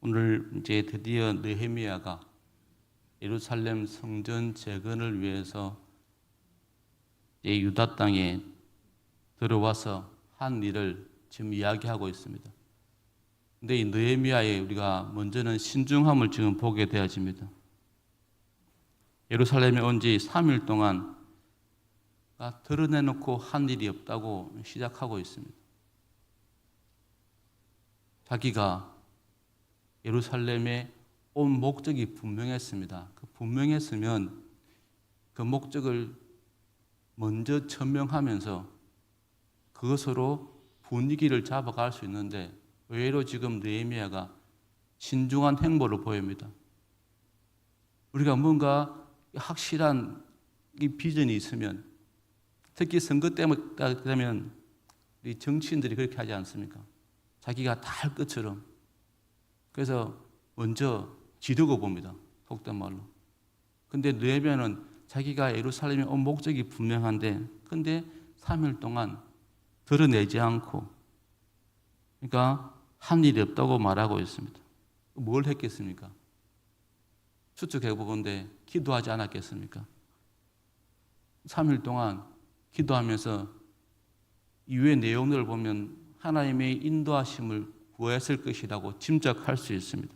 오늘 이제 드디어 느헤미야가 예루살렘 성전 재건을 위해서 이제 유다 땅에 들어와서 한 일을 지금 이야기하고 있습니다. 근데 이 느헤미야에 우리가 먼저는 신중함을 지금 보게 되어집니다. 예루살렘에 온 지 3일 동안 드러내놓고 한 일이 없다고 시작하고 있습니다. 자기가 예루살렘에 온 목적이 분명했습니다. 그 분명했으면 그 목적을 먼저 천명하면서 그것으로 분위기를 잡아갈 수 있는데 의외로 지금 느헤미야가 신중한 행보를 보입니다. 우리가 뭔가 확실한 이 비전이 있으면, 특히 선거 때문에 되면 우리 정치인들이 그렇게 하지 않습니까? 자기가 다 할 것처럼. 그래서 먼저 지르고 봅니다. 속된 말로. 근데 느헤미야는 자기가 예루살렘에 온 목적이 분명한데, 근데 3일 동안 드러내지 않고, 그러니까 한 일이 없다고 말하고 있습니다. 뭘 했겠습니까? 추측해보건대 기도하지 않았겠습니까? 3일 동안 기도하면서 이후의 내용들을 보면 하나님의 인도하심을 구했을 것이라고 짐작할 수 있습니다.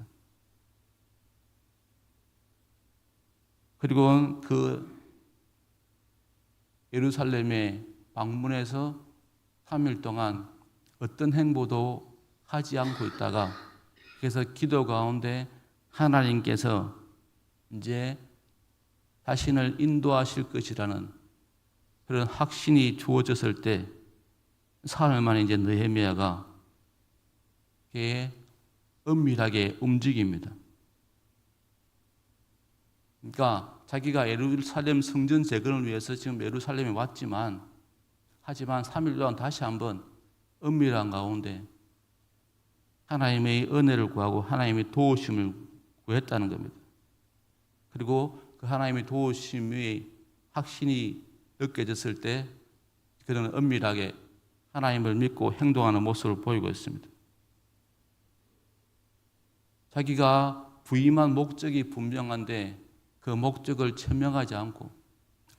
그리고 그 예루살렘에 방문해서 3일 동안 어떤 행보도 하지 않고 있다가, 그래서 기도 가운데 하나님께서 이제 자신을 인도하실 것이라는 그런 확신이 주어졌을 때 사흘 만에 이제 느헤미야가 은밀하게 움직입니다. 그러니까 자기가 예루살렘 성전 재건을 위해서 지금 예루살렘에 왔지만, 하지만 3일 동안 다시 한번 은밀한 가운데 하나님의 은혜를 구하고 하나님의 도우심을 구했다는 겁니다. 그리고 그 하나님의 도우심의 확신이 느껴졌을 때 그는 은밀하게 하나님을 믿고 행동하는 모습을 보이고 있습니다. 자기가 부임한 목적이 분명한데 그 목적을 천명하지 않고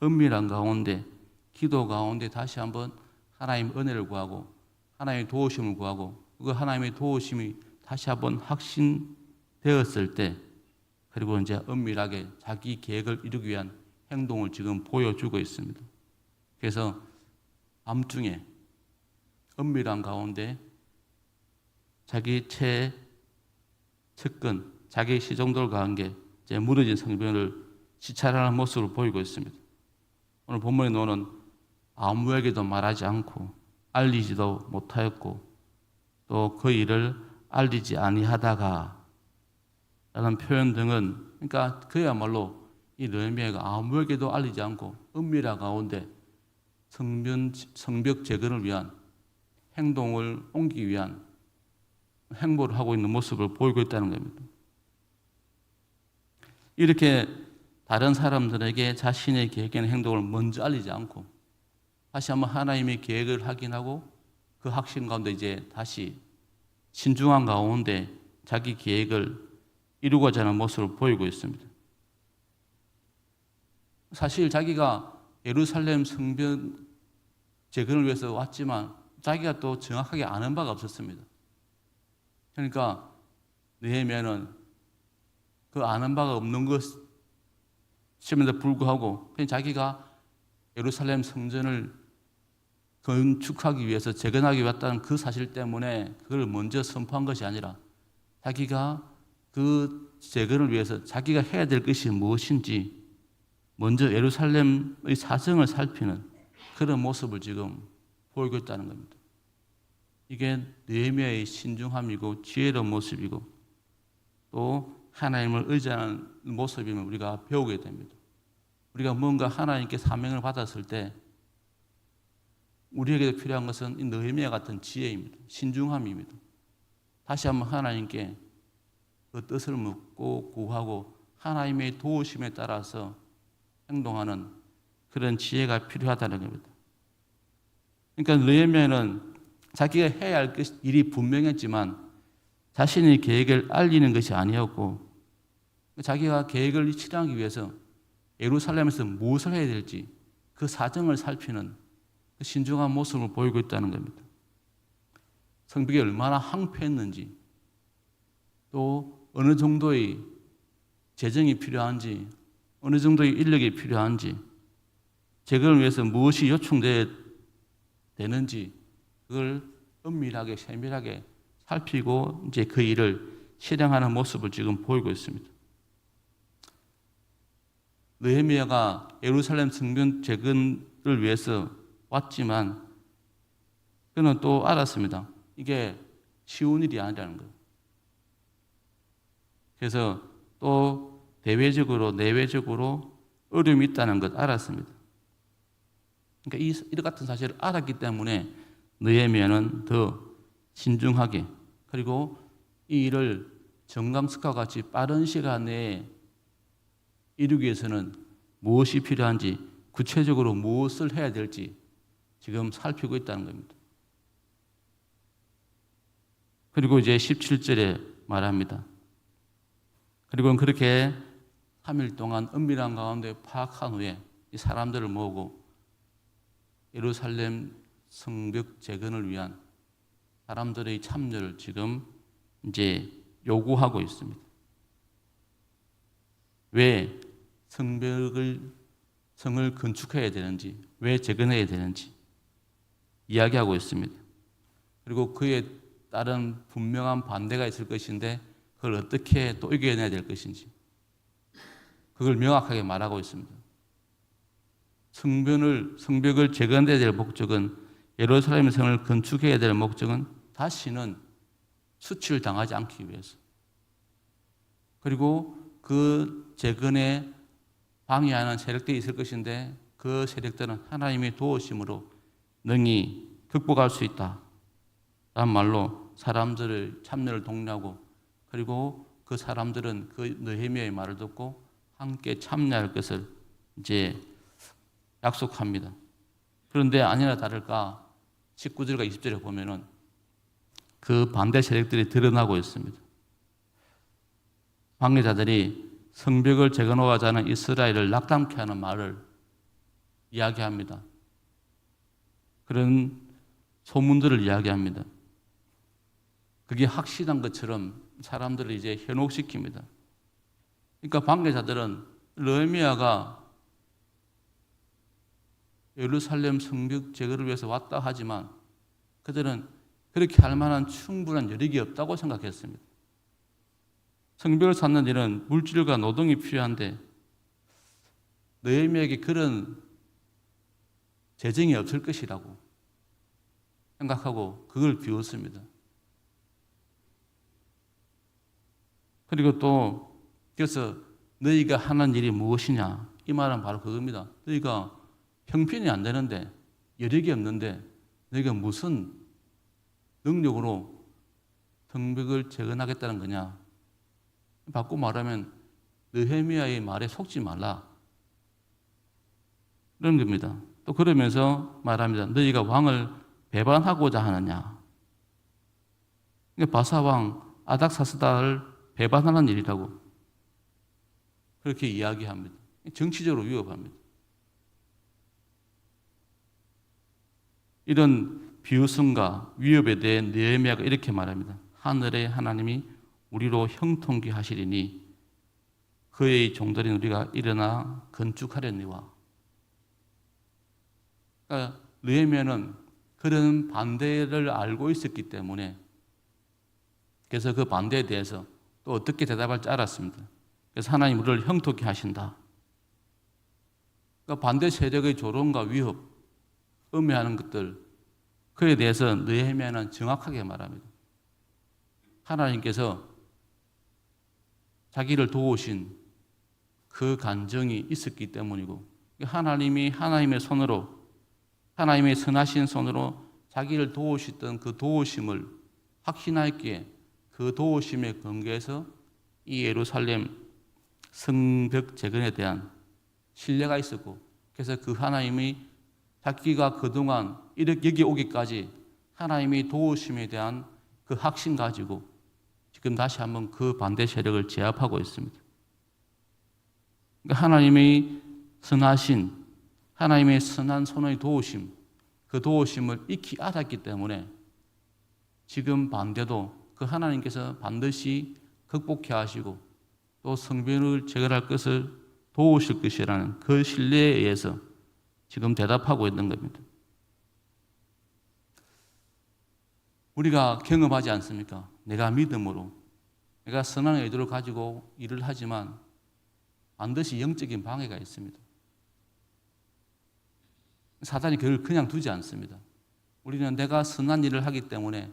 은밀한 가운데, 기도 가운데 다시 한번 하나님의 은혜를 구하고 하나님의 도우심을 구하고, 그 하나님의 도우심이 다시 한번 확신되었을 때, 그리고 이제 은밀하게 자기 계획을 이루기 위한 행동을 지금 보여주고 있습니다. 그래서 밤중에 은밀한 가운데 자기 측근, 자기 시종들과 함께 이제 무너진 성전을 시찰하는 모습을 보이고 있습니다. 오늘 본문에 나오는 아무에게도 말하지 않고 알리지도 못하였고 또 그 일을 알리지 아니하다가 라는 표현 등은, 그러니까 그야말로 이 느헤미야가 아무에게도 알리지 않고 은밀한 가운데 성벽 재건을 위한 행동을 옮기기 위한 행보를 하고 있는 모습을 보이고 있다는 겁니다. 이렇게 다른 사람들에게 자신의 계획이나 행동을 먼저 알리지 않고 다시 한번 하나님의 계획을 확인하고 그 확신 가운데 이제 다시 신중한 가운데 자기 계획을 이루고자 하는 모습을 보이고 있습니다. 사실 자기가 예루살렘 성전 재건을 위해서 왔지만 자기가 또 정확하게 아는 바가 없었습니다. 그러니까 느헤미야는 그 아는 바가 없는 것임에도 불구하고 그냥 자기가 예루살렘 성전을 건축하기 위해서 재건하기 왔다는 그 사실 때문에 그걸 먼저 선포한 것이 아니라 자기가 그 재건을 위해서 자기가 해야 될 것이 무엇인지 먼저 예루살렘의 사정을 살피는 그런 모습을 지금 보이고 있다는 겁니다. 이게 느헤미야의 신중함이고 지혜로운 모습이고 또 하나님을 의지하는 모습임을 우리가 배우게 됩니다. 우리가 뭔가 하나님께 사명을 받았을 때 우리에게 필요한 것은 이 느헤미야 같은 지혜입니다. 신중함입니다. 다시 한번 하나님께 그 뜻을 묻고 구하고 하나님의 도우심에 따라서 행동하는 그런 지혜가 필요하다는 겁니다. 그러니까 느헤미야는 자기가 해야 할 일이 분명했지만 자신의 계획을 알리는 것이 아니었고 자기가 계획을 실행하기 위해서 예루살렘에서 무엇을 해야 될지 그 사정을 살피는 그 신중한 모습을 보이고 있다는 겁니다. 성벽이 얼마나 황폐했는지 또 어느 정도의 재정이 필요한지 어느 정도의 인력이 필요한지 재건을 위해서 무엇이 요청되어야 되는지 그걸 은밀하게 세밀하게 살피고 이제 그 일을 실행하는 모습을 지금 보이고 있습니다. 느헤미야가 예루살렘 성전 재건을 위해서 왔지만 그는 또 알았습니다. 이게 쉬운 일이 아니라는 거예요. 그래서 또 대외적으로 내외적으로 어려움이 있다는 것 알았습니다. 그러니까 이 같은 사실을 알았기 때문에 느헤미야는 더 신중하게 그리고 이 일을 정강석과 같이 빠른 시간 내에 이루기 위해서는 무엇이 필요한지 구체적으로 무엇을 해야 될지 지금 살피고 있다는 겁니다. 그리고 이제 17절에 말합니다. 그리고 그렇게 3일 동안 은밀한 가운데 파악한 후에 이 사람들을 모으고 예루살렘 성벽 재건을 위한 사람들의 참여를 지금 이제 요구하고 있습니다. 왜 성을 건축해야 되는지, 왜 재건해야 되는지 이야기하고 있습니다. 그리고 그에 따른 분명한 반대가 있을 것인데 그걸 어떻게 또 이겨내야 될 것인지 그걸 명확하게 말하고 있습니다. 성벽을 재건해야 될 목적은 예루살렘 성을 건축해야 될 목적은 다시는 수치를 당하지 않기 위해서 그리고 그 재건에 방해하는 세력들이 있을 것인데 그 세력들은 하나님의 도우심으로 능히 극복할 수 있다. 라는 말로 사람들을 참여를 독려하고 그리고 그 사람들은 그 느헤미야의 말을 듣고 함께 참여할 것을 이제 약속합니다. 그런데 아니나 다를까 19절과 20절에 보면은 그 반대 세력들이 드러나고 있습니다. 방해자들이 성벽을 재건하자는 이스라엘을 낙담케 하는 말을 이야기합니다. 그런 소문들을 이야기합니다. 그게 확실한 것처럼 사람들을 이제 현혹시킵니다. 그러니까 방해자들은 느헤미야가 예루살렘 성벽 재건을 위해서 왔다 하지만 그들은 그렇게 할 만한 충분한 여력이 없다고 생각했습니다. 성벽을 쌓는 일은 물질과 노동이 필요한데 느헤미야에게 그런 재정이 없을 것이라고 생각하고 그걸 비웃습니다. 그리고 또 그래서 너희가 하는 일이 무엇이냐 이 말은 바로 그겁니다. 너희가 형편이 안 되는데 여력이 없는데 너희가 무슨 능력으로 성벽을 재건하겠다는 거냐. 바꿔 말하면 느헤미야의 말에 속지 말라. 그런 겁니다. 또 그러면서 말합니다. 너희가 왕을 배반하고자 하느냐. 그러니까 바사왕 아닥사스다를 배반하는 일이라고 그렇게 이야기합니다. 정치적으로 위협합니다. 이런 비웃음과 위협에 대해 느헤미야가 이렇게 말합니다. 하늘의 하나님이 우리로 형통케 하시리니 그의 종들인 우리가 일어나 건축하려니와. 그러니까 느헤미야는 그런 반대를 알고 있었기 때문에 그래서 그 반대에 대해서 또 어떻게 대답할지 알았습니다. 그래서 하나님 우리를 형통케 하신다. 그러니까 반대 세력의 조롱과 위협, 음해하는 것들 그에 대해서 느헤미야는 정확하게 말합니다. 하나님께서 자기를 도우신 그 간정이 있었기 때문이고 하나님이 하나님의 손으로 하나님의 선하신 손으로 자기를 도우셨던 그 도우심을 확신하였기에 그 도우심에 근거해서 이 예루살렘 성벽 재건에 대한 신뢰가 있었고 그래서 그 하나님이 자기가 그동안 여기 오기까지 하나님의 도우심에 대한 그 확신 가지고 지금 다시 한번 그 반대 세력을 제압하고 있습니다. 그러니까 하나님의 선하신, 하나님의 선한 손의 도우심, 그 도우심을 익히 알았기 때문에 지금 반대도 그 하나님께서 반드시 극복해 하시고 또 성벽을 제거할 것을 도우실 것이라는 그 신뢰에 의해서 지금 대답하고 있는 겁니다. 우리가 경험하지 않습니까? 내가 믿음으로, 내가 선한 의도를 가지고 일을 하지만 반드시 영적인 방해가 있습니다. 사단이 그걸 그냥 두지 않습니다. 우리는 내가 선한 일을 하기 때문에,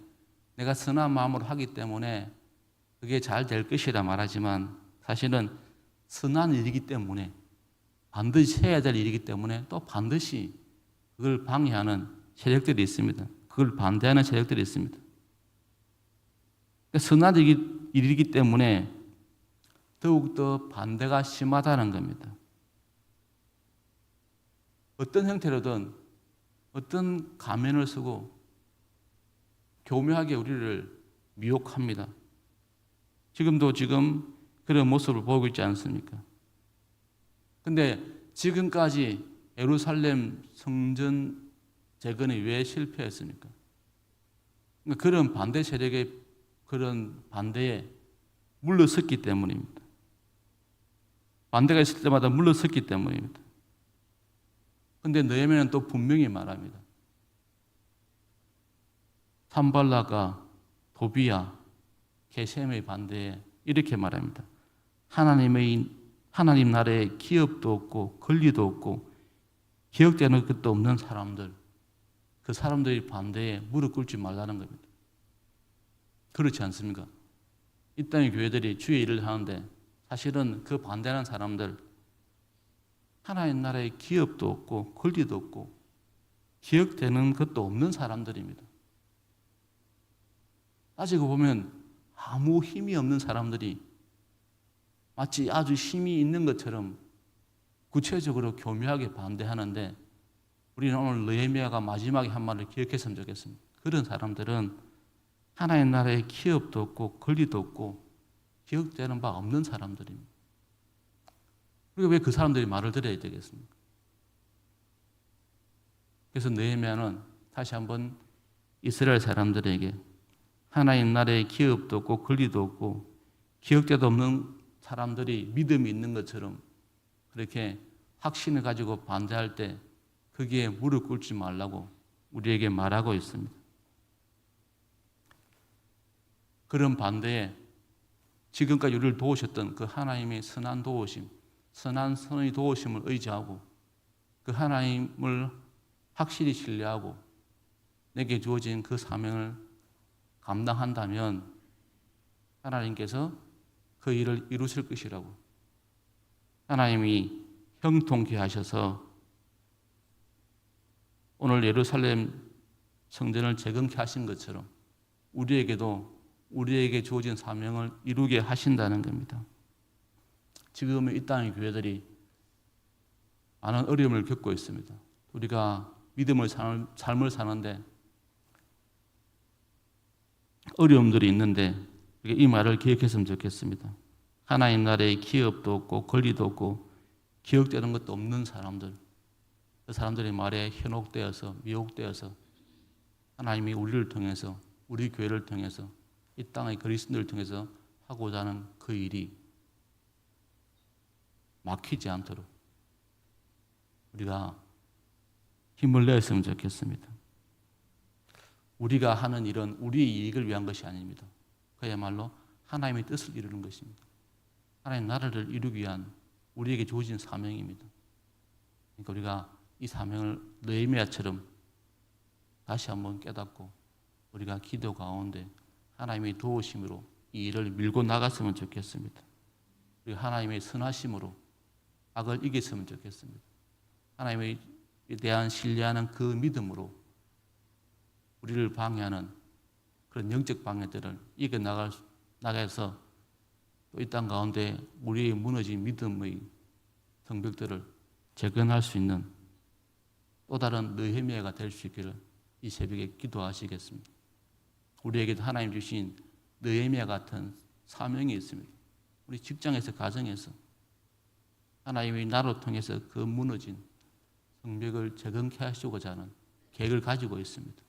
내가 선한 마음으로 하기 때문에 그게 잘 될 것이라 말하지만 사실은 선한 일이기 때문에, 반드시 해야 될 일이기 때문에 또 반드시 그걸 방해하는 세력들이 있습니다. 그걸 반대하는 세력들이 있습니다. 선한 일이기 때문에 더욱더 반대가 심하다는 겁니다. 어떤 형태로든 어떤 가면을 쓰고 교묘하게 우리를 미혹합니다. 지금도 그런 모습을 보고 있지 않습니까? 근데 지금까지 예루살렘 성전 재건이 왜 실패했습니까? 그러니까 그런 반대 세력의 그런 반대에 물러섰기 때문입니다. 반대가 있을 때마다 물러섰기 때문입니다. 근데 느헤미야는 또 분명히 말합니다. 산발락과 도비야, 게셈의 반대에 이렇게 말합니다. 하나님 나라에 기업도 없고 권리도 없고 기억되는 것도 없는 사람들, 그 사람들의 반대에 무릎 꿇지 말라는 겁니다. 그렇지 않습니까? 이 땅의 교회들이 주의 일을 하는데 사실은 그 반대하는 사람들, 하나님 나라에 기업도 없고 권리도 없고 기억되는 것도 없는 사람들입니다. 따지고 보면 아무 힘이 없는 사람들이 마치 아주 힘이 있는 것처럼 구체적으로 교묘하게 반대하는데 우리는 오늘 느헤미야가 마지막에 한 말을 기억했으면 좋겠습니다. 그런 사람들은 하나님 나라에 기업도 없고 권리도 없고 기억되는 바 없는 사람들입니다. 우리가 왜 그 사람들이 말을 들어야 되겠습니까? 그래서 느헤미야는 다시 한번 이스라엘 사람들에게 하나님 나라에 기업도 없고 권리도 없고 기억대도 없는 사람들이 믿음이 있는 것처럼 그렇게 확신을 가지고 반대할 때 거기에 무릎 꿇지 말라고 우리에게 말하고 있습니다. 그런 반대에 지금까지 우리를 도우셨던 그 하나님의 선한 도우심, 선한 선의 도우심을 의지하고 그 하나님을 확실히 신뢰하고 내게 주어진 그 사명을 감당한다면 하나님께서 그 일을 이루실 것이라고 하나님이 형통케 하셔서 오늘 예루살렘 성전을 재건케 하신 것처럼 우리에게 주어진 사명을 이루게 하신다는 겁니다. 지금 이 땅의 교회들이 많은 어려움을 겪고 있습니다. 우리가 믿음의 삶을 사는데 어려움들이 있는데 이 말을 기억했으면 좋겠습니다. 하나님 나라에 기업도 없고 권리도 없고 기억되는 것도 없는 사람들, 그 사람들의 말에 현혹되어서 미혹되어서 하나님이 우리를 통해서 우리 교회를 통해서 이 땅의 그리스도인들을 통해서 하고자 하는 그 일이 막히지 않도록 우리가 힘을 내었으면 좋겠습니다. 우리가 하는 일은 우리의 이익을 위한 것이 아닙니다. 그야말로 하나님의 뜻을 이루는 것입니다. 하나님 나라를 이루기 위한 우리에게 주어진 사명입니다. 그러니까 우리가 이 사명을 느헤미야처럼 다시 한번 깨닫고 우리가 기도 가운데 하나님의 도우심으로 이 일을 밀고 나갔으면 좋겠습니다. 우리가 하나님의 선하심으로 악을 이겼으면 좋겠습니다. 하나님에 대한 신뢰하는 그 믿음으로 우리를 방해하는 그런 영적 방해들을 이겨나가서 또 이 땅 가운데 우리의 무너진 믿음의 성벽들을 재건할 수 있는 또 다른 느헤미야가 될 수 있기를 이 새벽에 기도하시겠습니다. 우리에게도 하나님 주신 느헤미야 같은 사명이 있습니다. 우리 직장에서, 가정에서 하나님이 나로 통해서 그 무너진 성벽을 재건케 하시고자 하는 계획을 가지고 있습니다.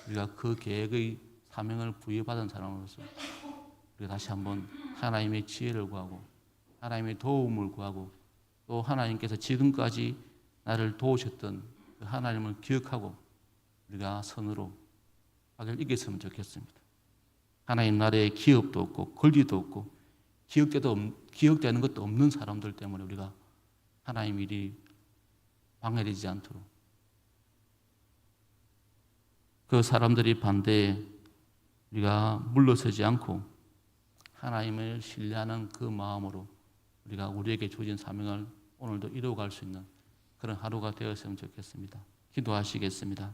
우리가 그 계획의 사명을 부여받은 사람으로서 우리가 다시 한번 하나님의 지혜를 구하고 하나님의 도움을 구하고 또 하나님께서 지금까지 나를 도우셨던 그 하나님을 기억하고 우리가 선으로 악을 이겼으면 좋겠습니다. 하나님 나라에 기업도 없고 권리도 없고 기억되는 것도 없는 사람들 때문에 우리가 하나님 일이 방해되지 않도록 그 사람들이 반대에 우리가 물러서지 않고 하나님을 신뢰하는 그 마음으로 우리가 우리에게 주어진 사명을 오늘도 이루어갈 수 있는 그런 하루가 되었으면 좋겠습니다. 기도하시겠습니다.